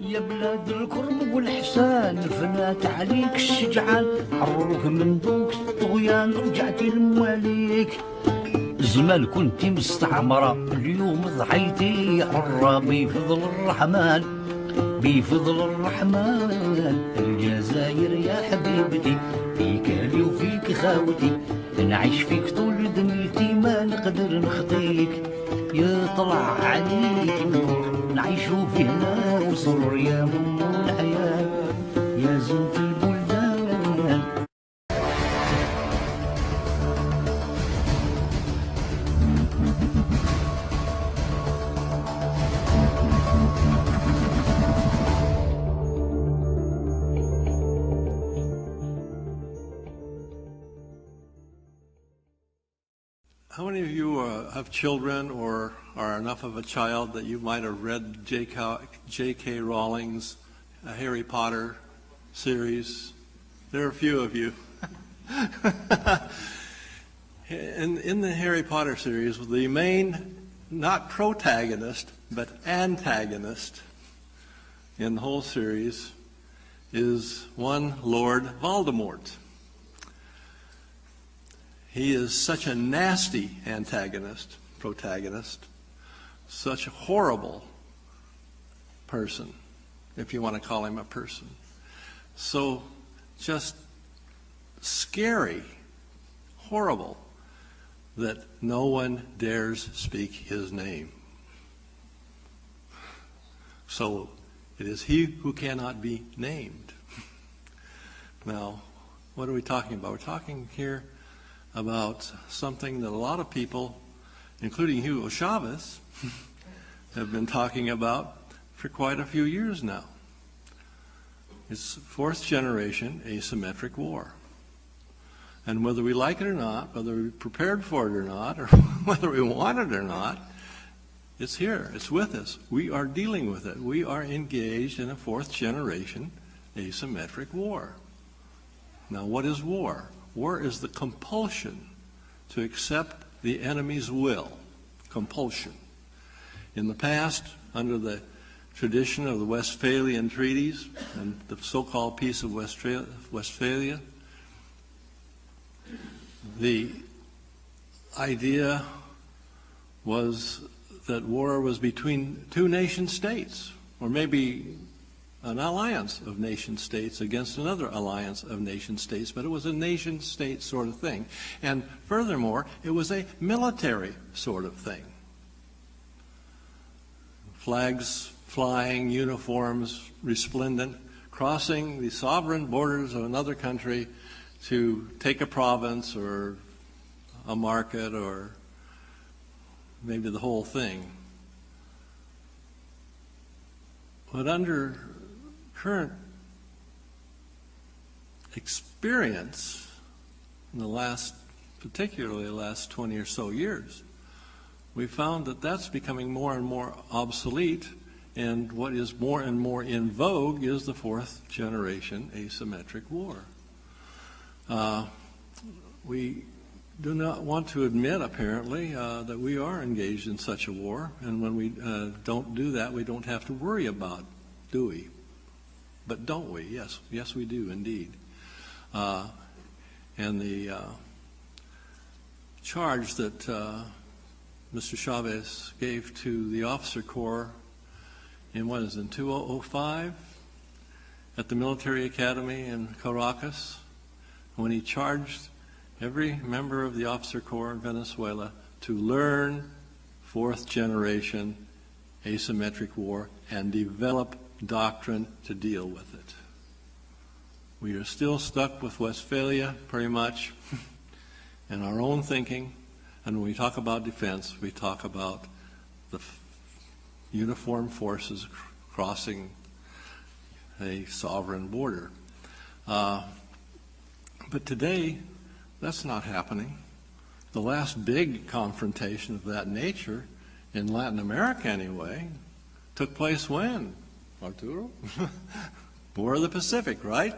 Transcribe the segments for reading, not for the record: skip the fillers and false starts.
يا بلاد الكرم والحسان فنات عليك الشجعان، عروك من دوك الطغيان رجعتي لمواليك. زمان كنتي مستعمرة اليوم ضحيتي حرة بفضل الرحمن، بفضل الرحمن. الجزائر يا حبيبتي فيك أهلي وفيك خاوتي، نعيش فيك طول دنيتي ما نقدر نخطيك. يطلع عليك النور نعيشو في هنا وسرور، يا أم الحياة يا زينة البلدان. How many of you have children or are enough of a child that you might have read J.K. Rowling's Harry Potter series? There are a few of you. In the Harry Potter series, the main, not protagonist, but antagonist in the whole series is one Lord Voldemort. He is such a nasty protagonist, such a horrible person, if you want to call him a person. So just scary, horrible, that no one dares speak his name. So it is he who cannot be named. Now, what are we talking about? We're talking here about something that a lot of people, including Hugo Chavez, have been talking about for quite a few years now. It's fourth generation asymmetric war. And whether we like it or not, whether we're prepared for it or not, or whether we want it or not, it's here, it's with us. We are dealing with it. We are engaged in a fourth generation asymmetric war. Now, what is war? War is the compulsion to accept the enemy's will. Compulsion. In the past, under the tradition of the Westphalian treaties and the so-called Peace of Westphalia, the idea was that war was between two nation states, or maybe an alliance of nation states against another alliance of nation states, but it was a nation state sort of thing. And furthermore, it was a military sort of thing. Flags flying, uniforms resplendent, crossing the sovereign borders of another country to take a province or a market or maybe the whole thing. But under current experience in the last, particularly the last 20 or so years, we found that that's becoming more and more obsolete, and what is more and more in vogue is the fourth generation asymmetric war. We do not want to admit, apparently, that we are engaged in such a war, and when we don't do that, we don't have to worry about, do we? But don't we? Yes, yes we do indeed. And the charge that Mr. Chavez gave to the officer corps in 2005 at the military academy in Caracas, when he charged every member of the officer corps in Venezuela to learn fourth generation asymmetric war and develop doctrine to deal with it. We are still stuck with Westphalia pretty much in our own thinking, and when we talk about defense, we talk about the uniformed forces crossing a sovereign border. But today, that's not happening. The last big confrontation of that nature, in Latin America anyway, took place when? Arturo? War of the Pacific, right?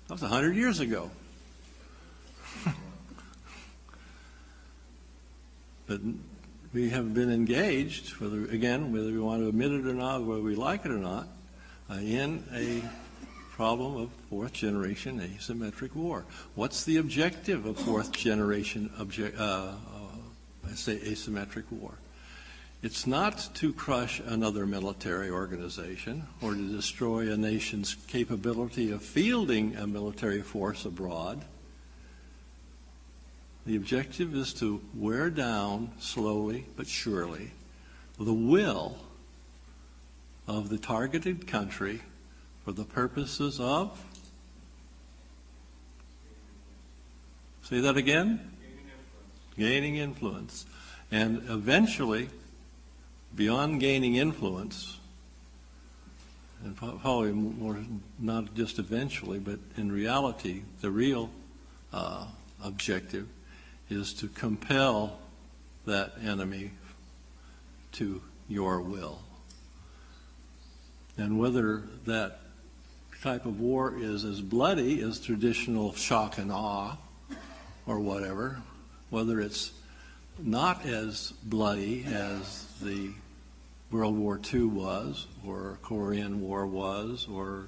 That was 100 years ago. But we have been engaged, whether we want to admit it or not, whether we like it or not, in a problem of fourth generation asymmetric war. What's the objective of fourth generation asymmetric war? It's not to crush another military organization or to destroy a nation's capability of fielding a military force abroad. The objective is to wear down, slowly but surely, the will of the targeted country for the purposes of, say that again? Gaining influence. And eventually, beyond gaining influence, and probably more, not just eventually, but in reality, the real objective is to compel that enemy to your will. And whether that type of war is as bloody as traditional shock and awe or whatever, whether it's not as bloody as the World War II was, or Korean War was, or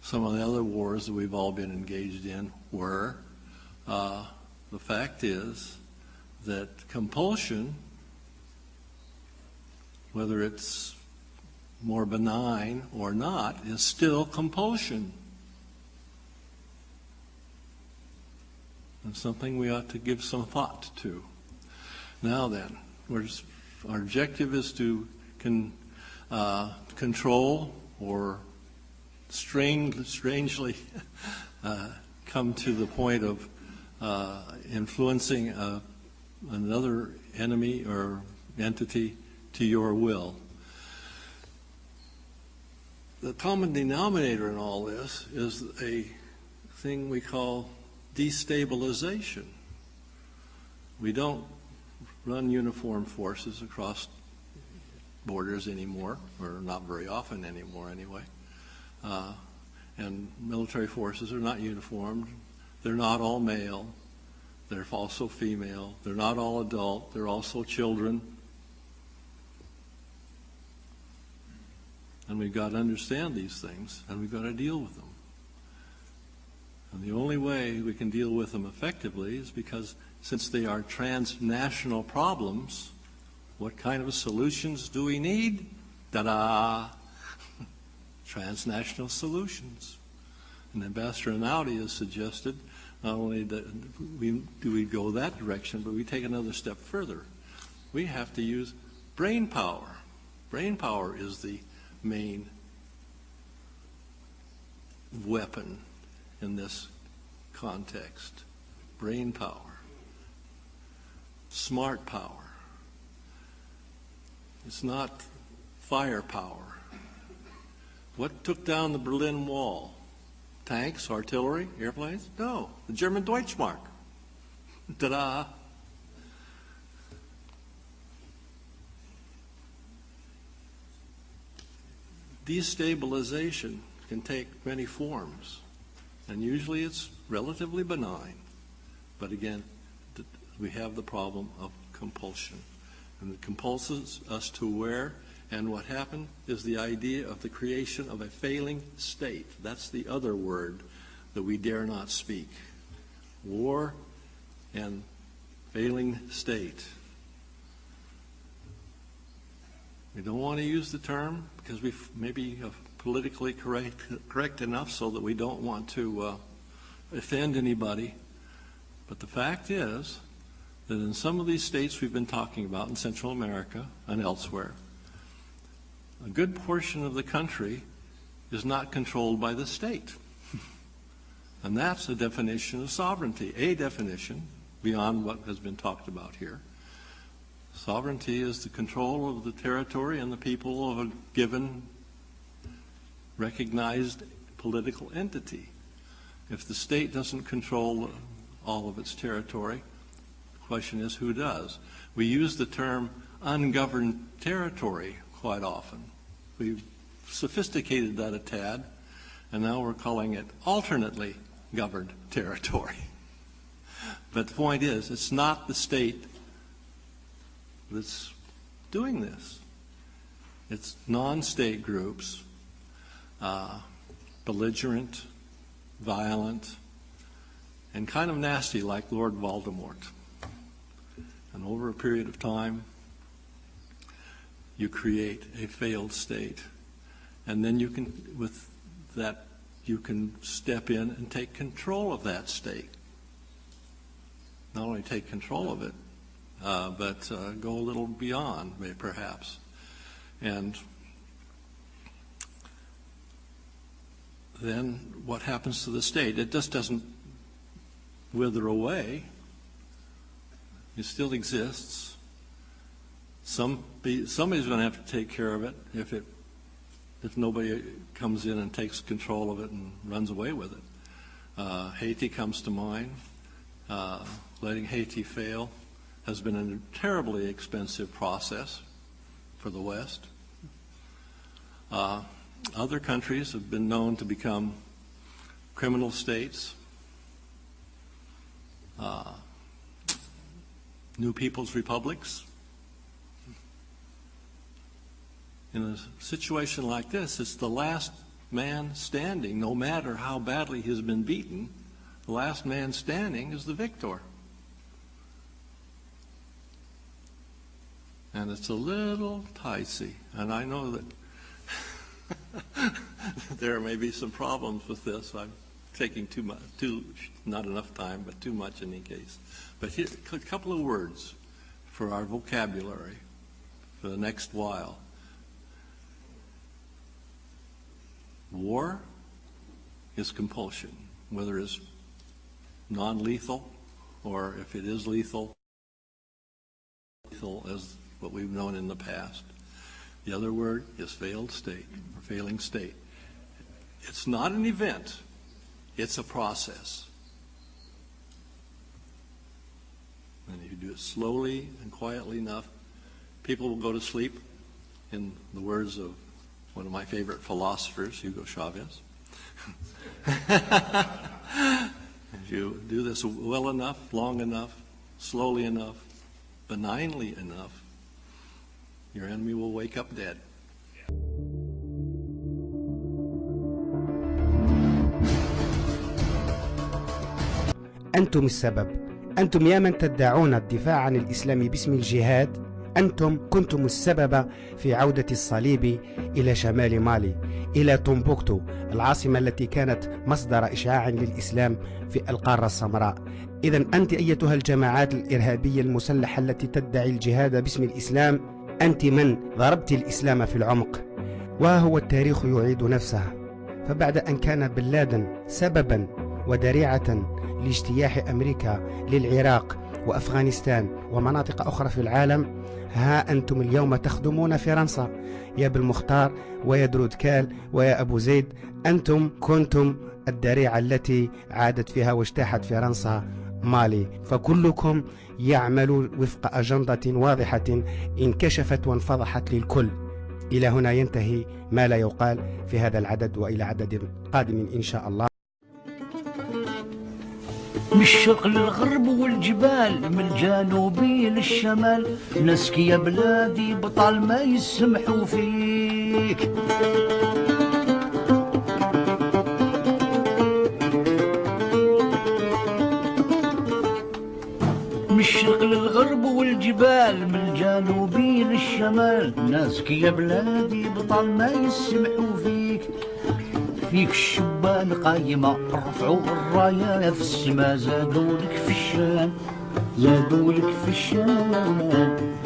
some of the other wars that we've all been engaged in were, the fact is that compulsion, whether it's more benign or not, is still compulsion. And something we ought to give some thought to. Now then, our objective is to control or strangely come to the point of influencing another enemy or entity to your will. The common denominator in all this is a thing we call destabilization. We don't run uniformed forces across borders anymore, or not very often anymore anyway. And military forces are not uniformed. They're not all male. They're also female. They're not all adult. They're also children. And we've got to understand these things, and we've got to deal with them. And the only way we can deal with them effectively is because, since they are transnational problems, what kind of solutions do we need? Ta-da! Transnational solutions. And Ambassador Anaudi has suggested not only that we go that direction, but we take another step further. We have to use brain power. Brain power is the main weapon in this context. Brain power. Smart power. It's not firepower. What took down the Berlin Wall? Tanks, artillery, airplanes? No, the German Deutschmark. Ta-da! Destabilization can take many forms, and usually it's relatively benign. But again, we have the problem of compulsion. And it compulses us to where, and what happened is the idea of the creation of a failing state. That's the other word that we dare not speak. War and failing state. We don't want to use the term because we may be politically correct enough so that we don't want to offend anybody. But the fact is that in some of these states we've been talking about in Central America and elsewhere, a good portion of the country is not controlled by the state. And that's a definition of sovereignty, a definition beyond what has been talked about here. Sovereignty is the control of the territory and the people of a given recognized political entity. If the state doesn't control all of its territory, the question is who does? We use the term ungoverned territory quite often. We've sophisticated that a tad, and now we're calling it alternately governed territory. But the point is, it's not the state that's doing this. It's non-state groups belligerent, violent, and kind of nasty like Lord Voldemort. And over a period of time, you create a failed state. And then you can, with that, you can step in and take control of that state. Not only take control of it, but go a little beyond, perhaps. And then what happens to the state? It just doesn't wither away. It still exists. Somebody's going to have to take care of it if nobody comes in and takes control of it and runs away with it. Haiti comes to mind. Letting Haiti fail has been a terribly expensive process for the West. Other countries have been known to become criminal states. New People's Republics. In a situation like this, it's the last man standing, no matter how badly he's been beaten, the last man standing is the victor. And it's a little dicey, and I know that there may be some problems with this. I'm taking too much, not enough time, but too much in any case. But here, a couple of words for our vocabulary for the next while. War is compulsion, whether it's non-lethal or if it is lethal as what we've known in the past. The other word is failed state or failing state. It's not an event, it's a process. And if you do it slowly and quietly enough, people will go to sleep, in the words of one of my favorite philosophers, Hugo Chavez. If you do this well enough, long enough, slowly enough, benignly enough, your enemy will wake up dead. أنتم السبب. أنتم يا من تدعون الدفاع عن الإسلام باسم الجهاد، أنتم كنتم السبب في عودة الصليب إلى شمال مالي، إلى تومبوكتو، العاصمة التي كانت مصدر إشعاع للإسلام في القارة السمراء. إذن أنت أيتها الجماعات الإرهابية المسلحة التي تدعي الجهاد باسم الإسلام، أنت من ضربت الإسلام في العمق. وهو التاريخ يعيد نفسه، فبعد أن كان بن لادن سببا وذريعة لاجتياح أمريكا للعراق وأفغانستان ومناطق أخرى في العالم، ها أنتم اليوم تخدمون فرنسا يا بالمختار ويا درودكال ويا أبو زيد. أنتم كنتم الذريعة التي عادت فيها واجتاحت فرنسا مالي، فكلكم يعمل وفق أجندة واضحة انكشفت وانفضحت للكل. إلى هنا ينتهي ما لا يقال في هذا العدد، وإلى عدد قادم إن شاء الله. من الشرق للغرب والجبال، من الجنوب للشمال، ناسك يا بلادي بطال ما يسمحوا فيك. من الشرق للغرب والجبال، من الجنوب للشمال، ناسك يا بلادي بطال ما يسمحوا فيك. فيك الشبان قايمة، رفعوا الراية في السما، زادوا لك في الشان، زادوا لك في الشان.